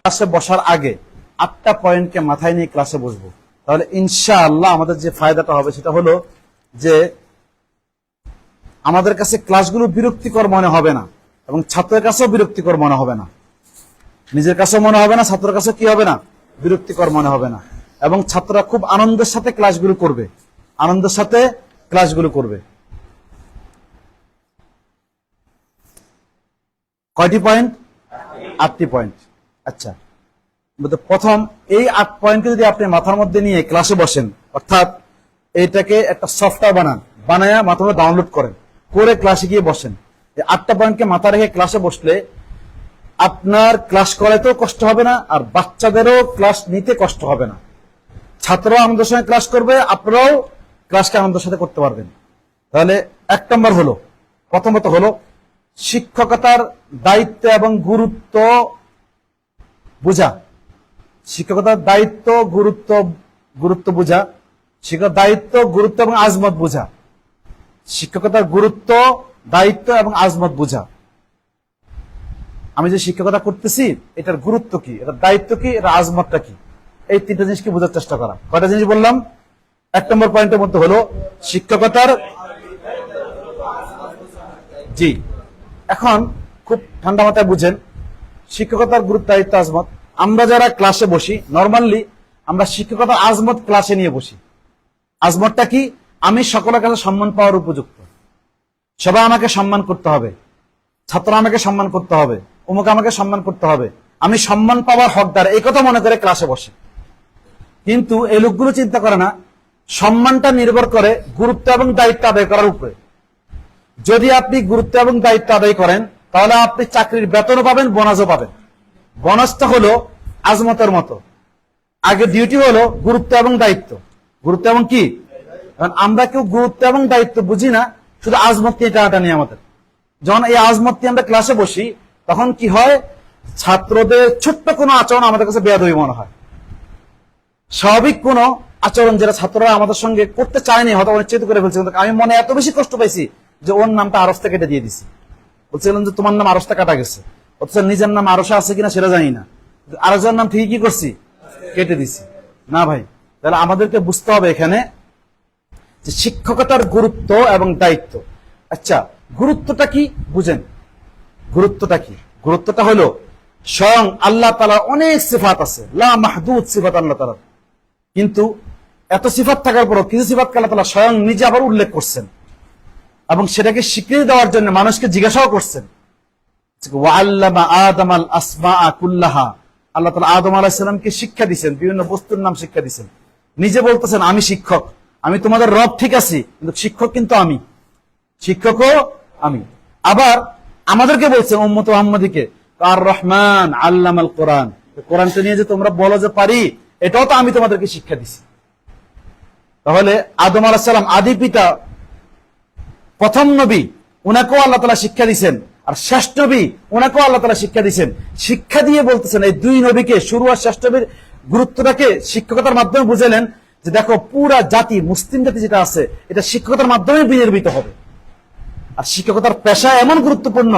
ক্লাসে বসার আগে 8টা পয়েন্টকে মাথায় নিয়ে ক্লাসে বসবো, তাহলে ইনশাআল্লাহ আমাদের যে ফায়দাটা হবে সেটা হলো যে আমাদের কাছে ক্লাসগুলো বিরক্তিকর মনে হবে না এবং ছাত্রের কাছেও বিরক্তিকর মনে হবে না, নিজের কাছেও মনে হবে না, ছাত্রের কাছেও কি হবে না, বিরক্তিকর মনে হবে না, এবং ছাত্ররা খুব আনন্দের সাথে ক্লাসগুলো করবে, আনন্দের সাথে ক্লাসগুলো করবে। কয়টি পয়েন্ট? 8টি পয়েন্ট। আচ্ছা, প্রথম এই 8 পয়েন্টকে যদি আপনি মাথার মধ্যে নিয়ে ক্লাসে বসেন, অর্থাৎ এইটাকে একটা সফটওয়্যার বানায়া মাথার মধ্যে ডাউনলোড করেন, করে ক্লাসে গিয়ে বসেন। এই 8টা পয়েন্টকে মাথা রেখে ক্লাসে বসলে আপনার ক্লাস করাতেও কষ্ট হবে না, আর বাচ্চাদেরও ক্লাস নিতে কষ্ট হবে না। ছাত্ররাও আনন্দের সঙ্গে ক্লাস করবে, আপনারাও ক্লাসকে আনন্দের সাথে করতে পারবেন। তাহলে 1 নম্বর হলো, প্রথমত হলো শিক্ষকতার দায়িত্ব এবং গুরুত্ব বোঝা। শিক্ষকতার দায়িত্ব গুরুত্ব বোঝা, শিক্ষক দায়িত্ব গুরুত্ব এবং আজমত বোঝা। শিক্ষকতার গুরুত্ব, দায়িত্ব এবং আজমত বোঝা। আমি যে শিক্ষকতা করতেছি এটার গুরুত্ব কি, এটার দায়িত্ব কি, এটার আজমতটা কি, এই 3টা জিনিসকে বোঝার চেষ্টা করা। কয়টা জিনিস বললাম? 1 নম্বর পয়েন্টের মধ্যে হলো শিক্ষকতার, জি, এখন খুব ঠান্ডা মাথায় বুঝেন শিক্ষকতার গুরুত্ব, দায়িত্ব, আজমত। আমরা যারা ক্লাসে বসি নরমালি আমরা শিক্ষকতার আজমত ক্লাসে নিয়ে বসি। আজমতটা কি? আমি সকলের কাছে সম্মান পাওয়ার উপযুক্ত, সবাই আমাকে সম্মান করতে হবে, ছাত্র আমাকে সম্মান করতে হবে, অমুক আমাকে সম্মান করতে হবে, আমি সম্মান পাওয়ার হকদার, এই কথা মনে করে ক্লাসে বসে। কিন্তু এই লোকগুলো চিন্তা করে না সম্মানটা নির্ভর করে গুরুত্ব এবং দায়িত্ব আদায় করার উপরে। যদি আপনি গুরুত্ব এবং দায়িত্ব আদায় করেন তাহলে আপনি চাকরির বেতনও পাবেন, বোনাসও পাবেন। বোনাসটা হলো আজমতের মতো, আগে ডিউটি হলো গুরুত্ব এবং দায়িত্ব, গুরুত্ব এবং কি। আমরা কেউ গুরুত্ব এবং দায়িত্ব বুঝি না, শুধু আজমত নিয়ে টানাটানি আমাদের। যখন এই আজমত নিয়ে আমরা ক্লাসে বসি তখন কি হয়, ছাত্রদের ছোট্ট কোনো আচরণ আমাদের কাছে বেয়াদবি মনে হয়। স্বাভাবিক কোনো আচরণ যেটা ছাত্ররা আমাদের সঙ্গে করতে চায়নি, হয়তো অনিচ্ছিত করে ফেলছে, আমি মনে এত বেশি কষ্ট পাইছি যে ওর নামটা আরস্তা কেটে দিয়ে দিছি। বলছিলাম যে তোমার নাম আরস্তা কাটা গেছে, অথচ নিজের নাম আরসা আছে কিনা সেটা জানি না, আরেকজনের নাম ঠিকই কি করছি, কেটে দিছি। না ভাই, তাহলে আমাদেরকে বুঝতে হবে এখানে যে শিক্ষকতার গুরুত্ব এবং দায়িত্ব। আচ্ছা, গুরুত্বটা কি বুঝেন? গুরুত্বটা কি? গুরুত্বটা হলো স্বয়ং আল্লাহ তাআলার অনেক সিফাত আছে, লা মাহদুদ সিফাত আল্লাহ তাআলার, কিন্তু এত সিফাত থাকার পরও কিছু সিফাতকে আল্লাহ তাআলা স্বয়ং নিজে আবার উল্লেখ করছেন এবং সেটাকে স্বীকৃতি দেওয়ার জন্য মানুষকে জিজ্ঞাসাও করছেন। ওয়াল্লামা আদামাল আসমাআ কুল্লাহা, আল্লাহ তাআলা আদম আলাইহিস সালামকে শিক্ষা দিবেন, বিভিন্ন বস্তুর নাম শিক্ষা দিবেন। নিজে বলতেছেন আমি শিক্ষক, আমি তোমাদের রব ঠিক আছি, কিন্তু শিক্ষক কিন্তু আমি, শিক্ষকও আমি। আবার আমাদেরকে বলছেন উম্মত মুহাম্মাদীকে, আর রহমান আল্লামাল কোরআন, কোরআনটা নিয়ে যে তোমরা বলো যে পারি, এটাও তো আমি তোমাদেরকে শিক্ষা দিছি। তাহলে আদম আলাইহিস সালাম আদি পিতা, প্রথম নবী, উনাকেও আল্লাহ তাআলা শিক্ষা দিয়েছেন, আর শেষ নবী উনাকেও আল্লাহ তাআলা শিক্ষা দিয়েছেন। শিক্ষা দিয়ে বলতেছেন এই 2 নবীকে, শুরু আর শেষ নবীর গুরুত্বটাকে শিক্ষকতার মাধ্যমে বুঝালেন যে দেখো পুরা জাতি, মুসলিম জাতি যেটা আছে এটা শিক্ষকতার মাধ্যমে বিনির্মিত হবে। আর শিক্ষকতার পেশা এমন গুরুত্বপূর্ণ,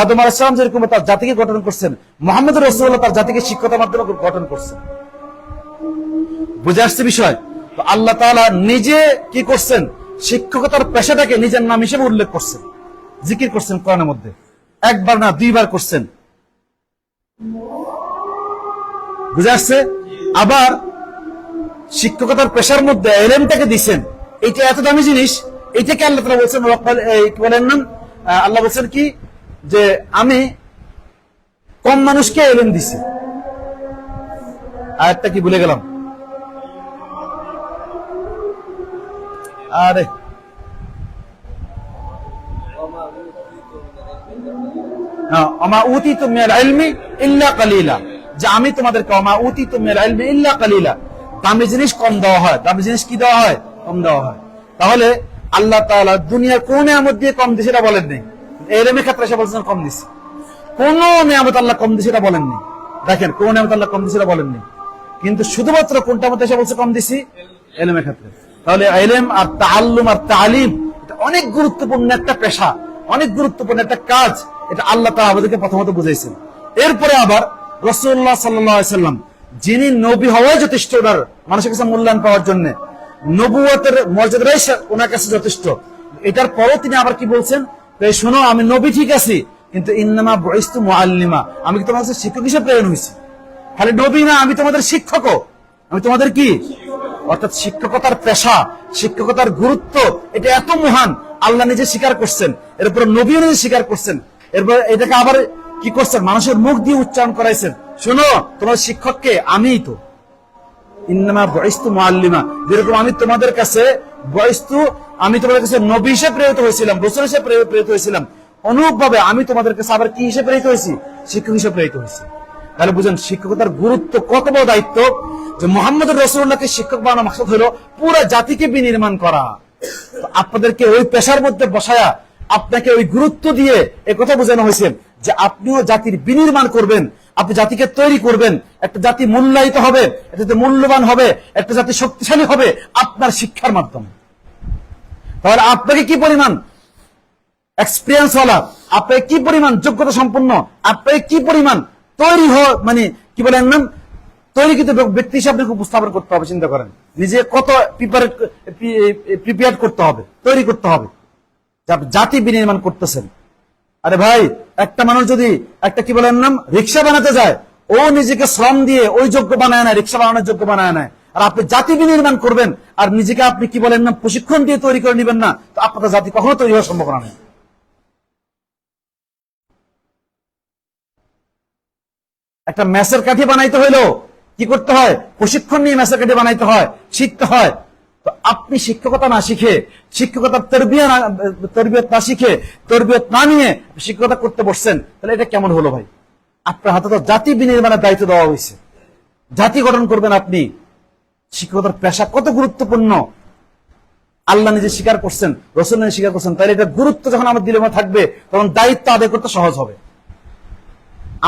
আদম আলাইহিস সালাম যেরকম তার জাতিকে গঠন করছেন, মুহাম্মদ রাসূলুল্লাহ তার জাতিকে শিক্ষকতার মাধ্যমে গঠন করছেন। বুঝে আসছে বিষয়? তো আল্লাহ তাআলা নিজে কি করছেন, শিক্ষকতার পেশাটাকে নিজের নাম হিসেবে উল্লেখ করছেন, জিকির করছেন কোরআনের মধ্যে, 1 বার না 2 বার করছেন। বুঝে আসছে? আবার শিক্ষকতার পেশার মধ্যে ইলমটাকে দিবেন, এটা এত দামি জিনিস, এটাকে আল্লাহ তাআলা বলেছেন কি বলেন না, আল্লাহ বলেছেন কি যে আমি কম মানুষকে ইলম দিছি। আয়াতটা কি ভুলে গেলাম, আরে ওমা উতিতুম মিনাল ইলমি ইল্লা কালিলা, যে আমি তোমাদেরকে ওমা উতিতুম মিনাল ইলমি ইল্লা কালিলা, দামি জিনিস কম দেওয়া হয়, দামি জিনিস কি দেওয়া হয়, কম দেওয়া হয়। তাহলে আল্লাহ তাআলা দুনিয়ার কোন নিয়ামত দিয়ে কম দিছে এটা বলেননি, ইলমের ক্ষেত্রে এসে বলছেন কম দিছে। কোন নিয়ামত আল্লাহ কম দিছে এটা বলেননি, দেখেন কোন নিয়ামত আল্লাহ কম দিছে এটা বলেননি, কিন্তু শুধুমাত্র কোনটা মধ্যে এসে বলছে কম দিছি, ইলমের ক্ষেত্রে। তাহলে ইলম আর তাআল্লুম আর তালিম এটা অনেক গুরুত্বপূর্ণ একটা পেশা, অনেক গুরুত্বপূর্ণ একটা কাজ, এটা আল্লাহ তাআলা আমাদেরকে প্রথমত বুঝাইছেন। এরপরে আবার রাসূলুল্লাহ সাল্লাল্লাহু আলাইহি সাল্লাম, যিনি নবী হওয়াই যথেষ্ট ওনার মানুষের কাছে মূল্যায়ন পাওয়ার জন্য, নবুয়তের মর্যাদাই ওনার কাছে যথেষ্ট। এটার পরও তিনি আবার কি বলছেন, শোনো আমি নবী ঠিক আছি, কিন্তু ইন্নামা বুইস্তু মুআল্লিমা, আমি কি তোমাদের কাছে শিক্ষক হিসেবে প্রেরণ হয়েছি। খালি নবী না, আমি তোমাদের শিক্ষকও। আমি তোমাদের কি, অর্থাৎ শিক্ষকতার পেশা, শিক্ষকতার গুরুত্ব এটা এত মহান, আল্লাহ নিজে স্বীকার করছেন, এরপর নবীও নিজে স্বীকার করছেন, এরপর এটাকে আবার কি করছেন, মানুষের মুখ দিয়ে উচ্চারণ করাইছেন, শোনো তোমার শিক্ষককে আমিই তো। ইন্নামা বুইস্তু মুআল্লিমা, যেরকম আমি তোমাদের কাছে বুইস্তু, আমি তোমাদের কাছে নবী হিসেবে প্রেরিত হয়েছিলাম, রাসূল হিসেবে প্রেরিত হয়েছিলাম, অনুরূপভাবে আমি তোমাদের কাছে আবার কি হিসেবে প্রেরিত হয়েছি, শিক্ষক হিসেবে প্রেরিত হয়েছি। তাহলে বুঝেন শিক্ষকতার গুরুত্ব কত বড় দায়িত্ব, যে মুহাম্মদ রাসূলুল্লাহকে শিক্ষক বানানো মাকসাদ হলো পুরো জাতিকে বিনির্মাণ করা। আপনাদেরকে ওই পেশার মধ্যে বসায়া আপনাকে ওই গুরুত্ব দিয়ে একথা বোঝানো হয়েছে যে আপনিও জাতির বিনির্মাণ করবেন, আপনি জাতিকে তৈরি করবেন, একটা জাতি মূল্যায়িত হবে, একটা জাতি মূল্যবান হবে, একটা জাতি শক্তিশালী হবে আপনার শিক্ষার মাধ্যমে। তাহলে আপনাকে কি পরিমাণ এক্সপিরিয়েন্স ওয়ালা, আপনাকে কি পরিমাণ যোগ্যতা সম্পন্ন, আপনাকে কি পরিমাণ তৈরি মানে কি বলেন নাম তৈরি কিন্তু ব্যক্তি হিসাবে উপস্থাপন করতে হবে। চিন্তা করেন নিজে কত প্রিপেয়ার করতে হবে, তৈরি করতে হবে, জাতি বিনির্মাণ করতেছেন। আরে ভাই, একটা মানুষ যদি একটা কি বলেন নাম রিক্সা বানাতে যায়, ও নিজেকে শ্রম দিয়ে ওই যোগ্য বানায় না, রিক্সা বানানোর যোগ্য বানায় না। আর আপনি জাতি বিনির্মাণ করবেন আর নিজেকে আপনি কি বলেন না প্রশিক্ষণ দিয়ে তৈরি করে নেবেন না, তো আপনার জাতি কখনো তৈরি হওয়ার সম্ভাবনা নেই। একটা ম্যাচের কাঠি বানাইতে হইলেও কি করতে হয়, প্রশিক্ষণ নিয়ে ম্যাচের কাঠি বানাইতে হয়, শিখতে হয়। তো আপনি শিক্ষকতা না শিখে, শিক্ষকতার তরবিয়ত না শিখে, তরবিয়ত না নিয়ে শিক্ষকতা করতে বসছেন, তাহলে এটা কেমন হলো ভাই? আপনার হাতে তো জাতি বিনির্মাণের দায়িত্ব দেওয়া হয়েছে, জাতি গঠন করবেন আপনি। শিক্ষকতার পেশা কত গুরুত্বপূর্ণ আল্লাহ নিজে স্বীকার করছেন, রাসূল নিজে স্বীকার করছেন। তাহলে এটা গুরুত্ব যখন আমার দিলের মধ্যে থাকবে, তখন দায়িত্ব আদায় করতে সহজ হবে।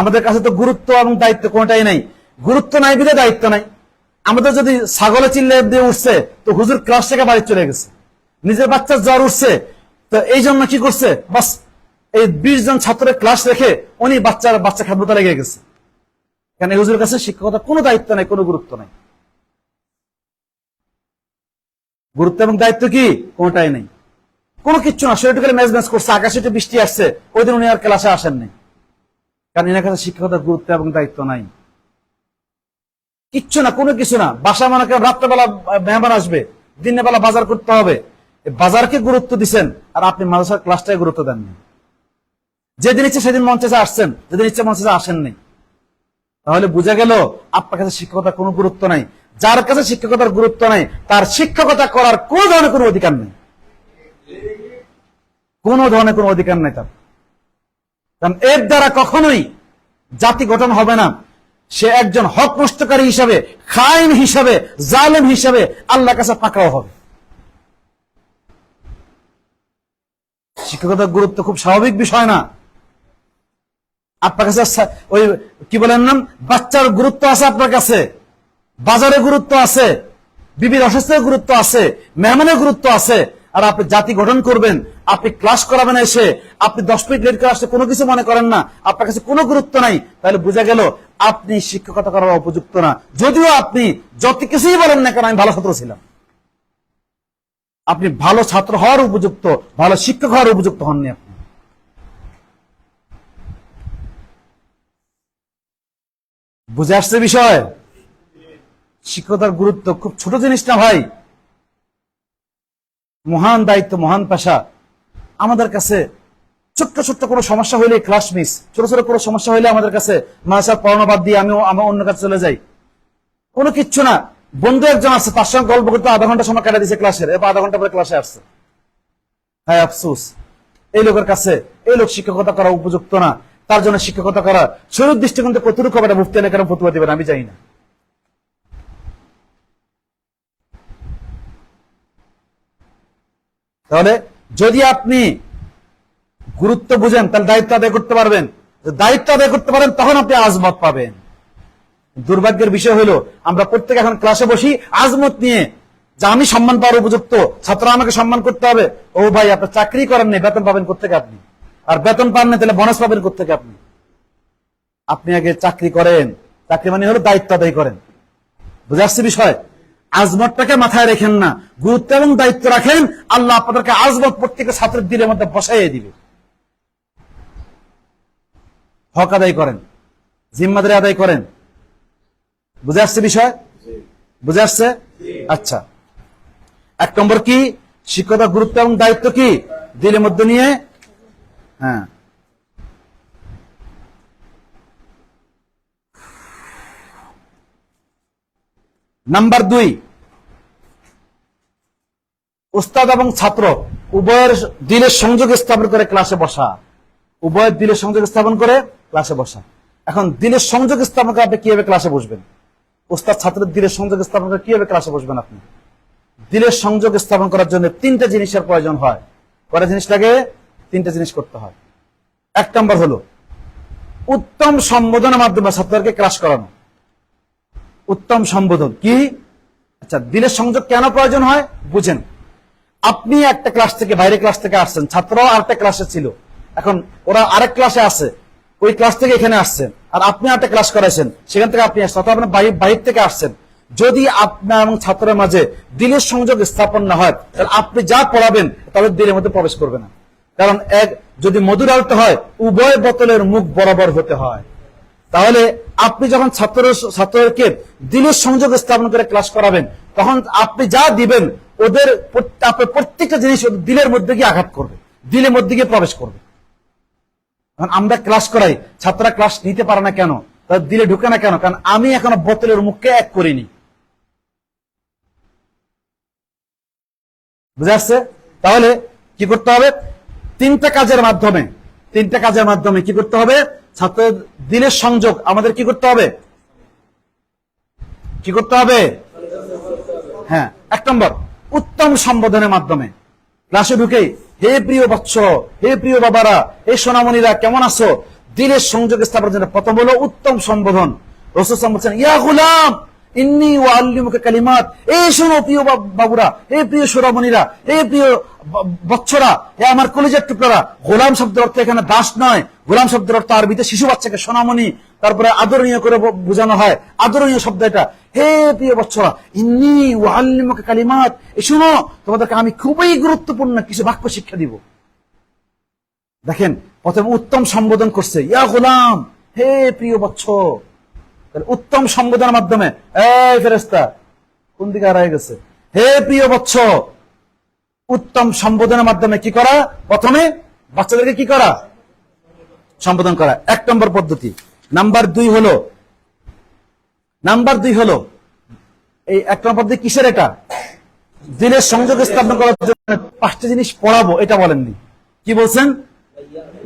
আমাদের কাছে তো গুরুত্ব এবং দায়িত্ব কোনটাই নাই। গুরুত্ব নাই বিধে দায়িত্ব নাই। আমাদের যদি ছাগলে চিল্লে দিয়ে উঠছে, তো হুজুর ক্লাস থেকে বাড়ি চলে গেছে। নিজের বাচ্চার জ্বর উঠছে, তো এই জন্য কি করছে, বাস এই 20 জন ছাত্রের ক্লাস রেখে উনি বাচ্চা খাদ্যতা লেগে গেছে। কারণ এই হুজুরের কাছে শিক্ষকতা কোনো দায়িত্ব নাই, কোনো গুরুত্ব নাই। গুরুত্ব এবং দায়িত্ব কি কোনটাই নেই, কোনো কিচ্ছু না। সেটা ম্যাচ করছে, আকাশে একটু বৃষ্টি আসছে, ওই দিন উনি আর ক্লাসে আসেন নাই, কারণ এনার কাছে শিক্ষকতার গুরুত্ব এবং দায়িত্ব নাই। কিচ্ছু না, কোনো কিছু না। বাসা মনে করেন রাত্রেবেলা মেহমান আসবে, দিনের বেলা বাজার করতে হবে, বাজারকে গুরুত্ব দিচ্ছেন আর আপনি মাদ্রাসার ক্লাসটাকে গুরুত্ব দেননি। যেদিন ইচ্ছে সেদিন মঞ্চে আসছেন, যেদিন ইচ্ছে মঞ্চে আসেন নাই। তাহলে বোঝা গেল আপনার কাছে শিক্ষকতার কোনো গুরুত্ব নাই। যার কাছে শিক্ষকতার গুরুত্ব নাই, তার শিক্ষকতা করার কোন ধরনের কোনো অধিকার নেই, কোনো ধরনের কোনো অধিকার নেই তার। কারণ এর দ্বারা কখনোই জাতি গঠন হবে না। সে একজন হক নষ্টকারী হিসাবে, খাইন হিসাবে, জালেম হিসাবে আল্লাহর কাছে পাকাও হবে। শিক্ষকতার গুরুত্ব খুব স্বাভাবিক বিষয় না। আপনার কাছে ওই কি বলেন নাম বাচ্চার গুরুত্ব আছে, আপনার কাছে বাজারে গুরুত্ব আছে, বিবির অসুস্থের গুরুত্ব আছে, মেহমানের গুরুত্ব আছে। আর আপনি জাতি গঠন করবেন, আপনি ক্লাস করাবেন, এসে আপনি 10 মিনিট লেট করে আসলে কোনো কিছু মনে করেন না, আপনার কাছে কোনো গুরুত্ব নাই। তাহলে বোঝা গেল আপনি শিক্ষকতা করার উপযুক্ত না। যদিও আপনি যত কিছুই বলেন না কেন আমি ভালো ছাত্র ছিলাম, আপনি ভালো ছাত্র হওয়ার উপযুক্ত, ভালো শিক্ষক হওয়ার উপযুক্ত হননি আপনি। বুঝে আসছে বিষয়? শিক্ষকতার গুরুত্ব খুব ছোট জিনিস না ভাই, মহান দায়িত্ব, মহান পেশা। আমাদের কাছে ছোট্ট ছোট্ট কোনো সমস্যা হইলে ক্লাস মিস, ছোট ছোট কোনো সমস্যা হইলে আমাদের কাছে মাদ্রাসার পড়ানো বাদ দিয়ে আমি অন্য কাছে চলে যাই, কোনো কিচ্ছু না। বন্ধু একজন আছে, তার সঙ্গে গল্প করতে আধা ঘন্টা সময় কাটা দিয়েছে ক্লাসের, এবার আধা ঘন্টা পরে ক্লাসে আসছে। হ্যাঁ আফসোস, এই লোকের কাছে এই লোক শিক্ষকতা করা উপযুক্ত না। তার জন্য শিক্ষকতা করা শরীর দৃষ্টিকোণ থেকে কতটুকু হবে, মুফতি না কেন ফতুয়া দিবেন আমি জানি না। তাহলে যদি আপনি গুরুত্ব বুঝেন, তাহলে দায়িত্ব আদায় করতে পারবেন। দায়িত্ব আদায় করতে পারেন, তখন আপনি আজমত পাবেন। দুর্ভাগ্যের বিষয় হলো আমরা প্রত্যেকে এখন ক্লাসে বসি আজমত নিয়ে, যে আমি সম্মান পাওয়ার উপযুক্ত, ছাত্ররা আমাকে সম্মান করতে হবে। ও ভাই, আপনার চাকরি করেন নেই, বেতন পাবেন কোত্থেকে আপনি? আর বেতন পান না, তাহলে বোনাস পাবেন কোত্থেকে আপনি? আপনি আগে চাকরি করেন, চাকরি মানে হলো দায়িত্ব আদায় করেন। বুঝে আসছে বিষয়? আজমতটাকে মাথায় রেখেন না, গুরুত্ব এবং দায়িত্ব রাখেন, আল্লাহ আপনাদেরকে আজমত প্রত্যেকটা ছাত্রের দিলের মধ্যে বসাইয়ে দিবে। হক আদায় করেন, জিম্মাদারি আদায় করেন। বুঝে আসছে বিষয়? বুঝে আসছে? আচ্ছা, 1 নম্বর কি? শিক্ষকতার গুরুত্ব এবং দায়িত্ব কি দিলের মধ্যে নিয়ে, হ্যাঁ। নাম্বার 2, উস্তাদ এবং ছাত্র উভয়ের দিলের সংযোগ স্থাপন করে ক্লাসে বসা। উভয়ের দিলের সংযোগ স্থাপন করে ক্লাসে বসা। এখন দিলের সংযোগ স্থাপন করে আপনি কিভাবে ক্লাসে বসবেন? উস্তাদ ছাত্রের দিলের সংযোগ স্থাপন করে কিভাবে ক্লাসে বসবেন আপনি? দিলের সংযোগ স্থাপন করার জন্য 3টা জিনিসের প্রয়োজন হয়। কয়টা জিনিস লাগে? 3টা জিনিস করতে হয়। 1 নম্বর হলো উত্তম সম্বোধনের মাধ্যমে ছাত্রদেরকে ক্লাস করানো। উত্তম সম্বোধন কি? আচ্ছা, দিলের সংযোগ কেন প্রয়োজন হয় বুঝেন। আপনি একটা ক্লাস থেকে, বাইরে ক্লাস থেকে আসছেন, ছাত্ররাও আরেকটা ক্লাসে ছিল, এখন ওরা আরেক ক্লাসে আছে, ওই ক্লাস থেকে এখানে আসছেন, আর আপনি একটা ক্লাস করাইছেন, সেখান থেকে আপনি আসছেন, অথবা আপনি বাইরে থেকে আসছেন। যদি আপনার এবং ছাত্রের মাঝে দিলের সংযোগ স্থাপন না হয়, তাহলে আপনি যা পড়াবেন তাদের দিলের মধ্যে প্রবেশ করবে না। কারণ যদি মধু ঢালতে হয়, উভয় বোতলের মুখ বরাবর হতে হয়। তাহলে আপনি যখন ছাত্রদেরকে দিলের সংযোগ স্থাপন করে ক্লাস করাবেন, তখন আপনি যা দিবেন ওদের প্রত্যেকটা জিনিস দিলের মধ্যে গিয়ে আঘাত করবে, দিলের মধ্যে গিয়ে প্রবেশ করবে। আমরা ক্লাস করাই, ছাত্ররা ক্লাস নিতে পারে না কেন? তাদের দিলে ঢুকে না কেন? কারণ আমি এখনো বোতলের মুখকে এক করিনি। বুঝে আসছে? তাহলে কি করতে হবে? 3টা কাজের মাধ্যমে কি করতে হবে? ছাত্রদের দিলের সংযোগ আমাদের কি করতে হবে? কি করতে হবে? হ্যাঁ, 1 নম্বর উত্তম সম্বোধনের মাধ্যমে ক্লাসে ঢুকেই, হে প্রিয় বৎস, হে প্রিয় বাবারা, হে সোনামণিরা, কেমন আছো? দিলের সংযোগ স্থাপনের জন্য প্রথম হলো উত্তম সম্বোধন। রাসূল সাল্লাল্লাহু আলাইহি ওয়াসাল্লাম বলেন, ইয়া গুলাম ইন্নী উআল্লিমুকা কালিমাত, এই শোনো প্রিয় বাবুরা, হে প্রিয় সোনামণিরা, হে প্রিয় বৎসরা, হে আমার কলিজার টুকরারা। গোলাম শব্দের অর্থ এখানে দাস নয়, গোলাম শব্দের অর্থ আরবিতে শিশু বাচ্চাকে সোনামণি, তারপরে আদরণীয় করে বোঝানো হয়, আদরণীয় শব্দ এটা। হে প্রিয় বৎসরা, ইন্নী উআল্লিমুকা কালিমাত, এই শোনো, তোমাদেরকে আমি খুবই গুরুত্বপূর্ণ কিছু বাক্য শিক্ষা দিব। দেখেন, প্রথমে উত্তম সম্বোধন করছে, ইয়া গোলাম, হে প্রিয় বৎস। উত্তম সম্বোধনের মাধ্যমে, এই ফেরেশতা কোন দিকে হারিয়ে গেছে, হে প্রিয় বৎস। উত্তম সম্বোধনের মাধ্যমে কি করা? প্রথমে বাচ্চাদেরকে কি করা? সম্বোধন করা। 1 নম্বর পদ্ধতি। নাম্বার 2 হলো এই 1 নম্বর পদ্ধতি কিসের? এটা দিলের সংযোগ স্থাপন করার জন্য 5টা জিনিস পড়াবো, এটা বলেননি। কি বলছেন?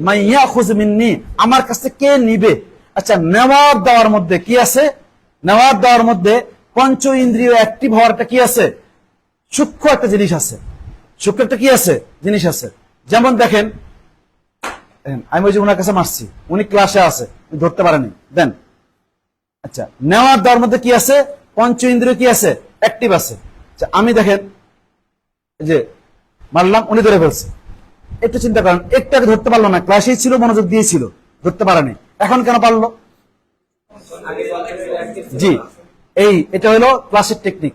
মাইয়া খুজ মিন্নি, আমার কাছে কে নিবে। আচ্ছা, নেওয়ার দেওয়ার মধ্যে কি আছে? নেওয়ার দেওয়ার মধ্যে পঞ্চ ইন্দ্রিয় অ্যাক্টিভ হওয়ারটা কি আছে? সূক্ষ্ম একটা জিনিস আছে, সূক্ষ্ম একটা কি আছে? জিনিস আছে। যেমন দেখেন, আমি ওই যে ওনার কাছে মারছি, উনি ক্লাসে আছে, ধরতে পারেনি, দেন। আচ্ছা, নেওয়ার দেওয়ার মধ্যে কি আছে? পঞ্চ ইন্দ্রিয় কি আছে? অ্যাক্টিভ আছে। আচ্ছা, আমি দেখেন যে মারলাম, উনি ধরে ফেলছে। একটু চিন্তা করেন, একটাকে ধরতে পারলো না, ক্লাসেই ছিল, মনোযোগ দিয়েছিল, ধরতে পারেনি, এখন কেন পারলো? জি, এটা হলো ক্লাসের টেকনিক।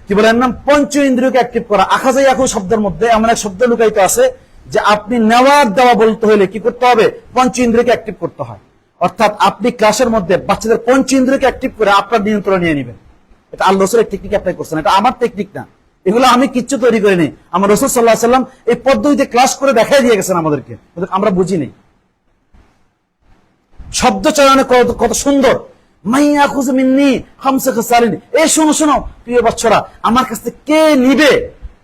কি বলেন নাম? পঞ্চ ইন্দ্রিয়কে অ্যাক্টিভ করা। আখাজাই আখু শব্দের মধ্যে এমন এক শব্দ লুকায়িত আছে যে আপনি নেওয়ার দেওয়া বলতে হলে কি করতে হবে? পঞ্চ ইন্দ্রিয়কে অ্যাক্টিভ করতে হয়। অর্থাৎ আপনি ক্লাসের মধ্যে বাচ্চাদের পঞ্চ ইন্দ্রিয়কে অ্যাক্টিভ করে আপনার নিয়ন্ত্রণ নিয়ে নেবেন। এটা আল্লাহ রাসূলের টেকনিক অ্যাপ্লাই করছেন, এটা আমার টেকনিক না, এগুলো আমি কিচ্ছু তৈরি করিনি। আমার রাসূল সাল্লাল্লাহু আলাইহি ওয়াসাল্লাম এই পদ্ধতিতে ক্লাস করে দেখাই দিয়ে গেছেন আমাদেরকে, আমরা বুঝিনি। শব্দ চয়নে কত সুন্দর, মাইয়া খুজ মিন্নি খামসা খাসালিন, এই শোনো শোনো প্রিয় বাচ্চারা, আমার কাছ থেকে কে নিবে,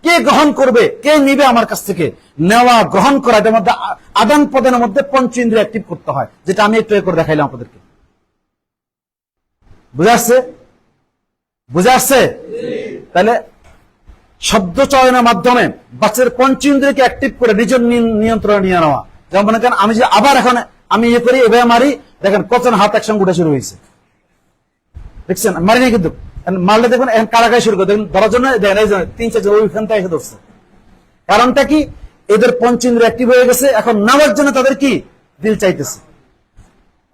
কে গ্রহণ করবে, কে নিবে আমার কাছ থেকে? নেওয়া, গ্রহণ করা, এটার মধ্যে আদান প্রদানের মধ্যে পঞ্চ ইন্দ্রিয় অ্যাক্টিভ করতে হয়, যেটা আমি একটু করে দেখাইলাম আপনাদেরকে। বুঝে আসছে? বুঝে আসছে? তাহলে শব্দ চয়নের মাধ্যমে বাচ্চাদের পঞ্চ ইন্দ্রিয়কে অ্যাক্টিভ করে নিজের নিয়ন্ত্রণে নিয়ে নেওয়া। যেমন মনে করেন, আমি যে আবার এখন আমি করি, এভাবে মারি, দেখেন কতজন হাত একসঙ্গে উঠে শুরু হয়েছে, দেখছেন? মারি নাই কিন্তু, মারলে দেখুন এখন কারাগায় শুরু করে, দেখুন ধরার জন্য 3-4 জন ওইখান থেকে এসে ধরছে। কারণটা কি? এদের পঞ্চ ইন্দ্রিয় অ্যাক্টিভ হয়ে গেছে, এখন নেওয়ার জন্য তাদের কি দিল চাইতেছে।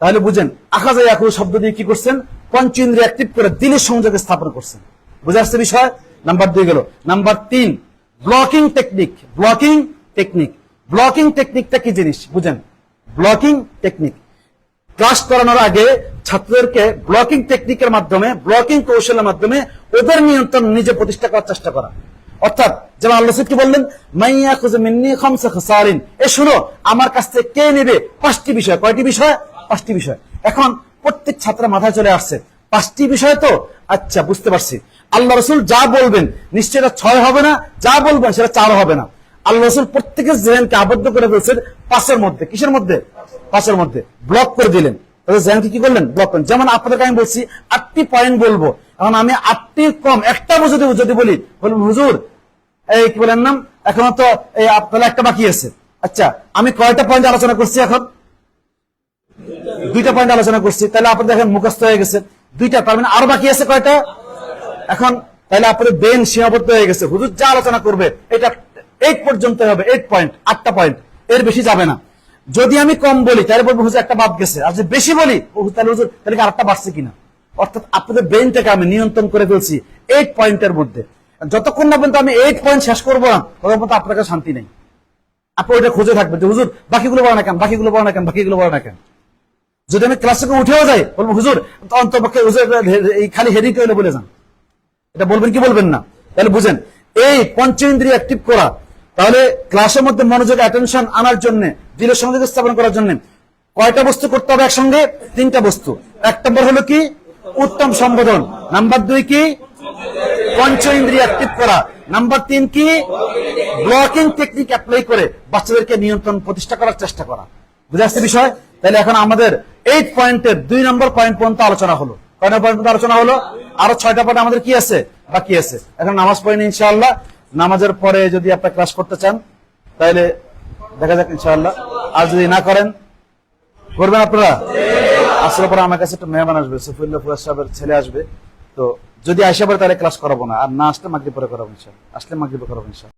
তাহলে বুঝেন আখাযা ইয়াখুযু শব্দ দিয়ে কি করছেন, পঞ্চেন্দ্রিয় অ্যাক্টিভ করে দিলের সংযোগে স্থাপন করছেন। বুঝে আসছে বিষয়? নাম্বার 2 গেল। Number 3 blocking technique. Blocking technique, blocking টেকনিকটা কি জিনিস বুঝেন? ব্লকিং টেকনিক ক্লাস করানোর আগে ছাত্রদেরকে ব্লকিং টেকনিকের মাধ্যমে, ব্লকিং কৌশলের মাধ্যমে ওদের নিয়ন্ত্রণ নিজে প্রতিষ্ঠা করার চেষ্টা করা। অর্থাৎ যেমন আল্লাহ কি বললেন, মাইয়া খুযু মিন্নি খামসা খাসালিন, এ শুনো আমার কাছ থেকে কে নেবে 5টি বিষয়। কয়টি বিষয়? 5টি বিষয়। এখন প্রত্যেক ছাত্রের মাথায় চলে আসছে 5টি বিষয় তো, আচ্ছা বুঝতে পারছি। আল্লাহ রাসূল যা বলবেন নিশ্চয়ই এটা 6 হবে না, যা বলবেন সেটা 4 হবে না। আল্লাহ রাসূল প্রত্যেকের জেহেনকে আবদ্ধ করে ফেলছেন 5-এর মধ্যে। কিসের মধ্যে? 5-এর মধ্যে ব্লক করে দিলেন। তাহলে জেহেনকে কি করলেন? ব্লক করেন। যেমন আপনাদেরকে আমি বলছি 8টি পয়েন্ট বলবো, এখন আমি 8টির কম একটা যদি বলি, বলুন হুজুর এই কি বলেন নাম, এখনো তো এই আপনার একটা বাকি আছে। আচ্ছা আমি কয়টা পয়েন্ট আলোচনা করছি? এখন 2টা পয়েন্ট আলোচনা করছি। তাহলে আপনাদের দেখেন মুখস্থ হয়ে গেছে 2টা, তার মানে আরো বাকি আছে কয়টা? এখন তাহলে আপনাদের ব্রেন সীমাবদ্ধ হয়ে গেছে, হুজুর যা আলোচনা করবে এটা 8 পর্যন্ত হবে, 8 পয়েন্ট, 8টা পয়েন্ট, এর বেশি যাবে না। যদি আমি কম বলি তাহলে বলবো হুজুর একটা বাদ গেছে, আর যদি বেশি বলি তাহলে হুজুর তাহলে আরেকটা বাড়ছে কিনা। অর্থাৎ আপনাদের ব্রেনটাকে আমি নিয়ন্ত্রণ করে ফেলছি 8 পয়েন্টের মধ্যে। যতক্ষণ না পর্যন্ত আমি 8 পয়েন্ট শেষ করবো না ততক্ষণ পর্যন্ত আপনার কাছে শান্তি নেই। আপনি ওইটা খুঁজে থাকবেন যে হুজুর বাকিগুলো বড় না কেন, বাকিগুলো বড় না কেন, বাকিগুলো বড় না কেন। যদি আমি ক্লাস থেকে উঠেও যাই বলবো হুজুর অন্তপক্ষে হুজুর এই খালি হেডিং করে বলে যান, এটা বলবেন কি বলবেন না? তাহলে বুঝেন এই পঞ্চেন্দ্রিয় অ্যাক্টিভ করা, তাহলে ক্লাসের মধ্যে মনোযোগ অ্যাটেনশন আনার জন্য, দিলের সংযোগ স্থাপন করার জন্য কয়টা বস্তু করতে হবে একসঙ্গে? 3টা বস্তু। 1 নম্বর হলো কি? উত্তম সম্বোধন। নাম্বার 2 কি? পঞ্চেন্দ্রিয় অ্যাক্টিভ করা। নাম্বার 3 কি? ব্লকিং টেকনিক অ্যাপ্লাই করে বাচ্চাদেরকে নিয়ন্ত্রণ প্রতিষ্ঠা করার চেষ্টা করা। বুঝে আসছে বিষয়? তাহলে এখন আমাদের 8 পয়েন্টের 2 নম্বর পয়েন্ট পর্যন্ত আলোচনা হলো। কয়টা পয়েন্ট পর্যন্ত আলোচনা হলো? আরো 6টা পয়েন্ট আমাদের কি আছে? বাকি আছে। এখন নামাজ পড়েন ইনশাআল্লাহ। নামাজের পরে যদি আপনারা ক্লাস করতে চান তাহলে দেখা যাক ইনশাআল্লাহ। আর যদি না করেন, করবেন আপনারা? আসলে পরে আমার কাছে একটা মেহমান আসবে, সফিউল্লাহ ফুয়াদ সাহেবের ছেলে আসবে। তো যদি আইসা পরে তাহলে ক্লাস করাবো না, আর না আসলে মাগরিব পরে করাবো ইনশাআল্লাহ। আসলে মাগরিবে করাবো ইনশাআল্লাহ।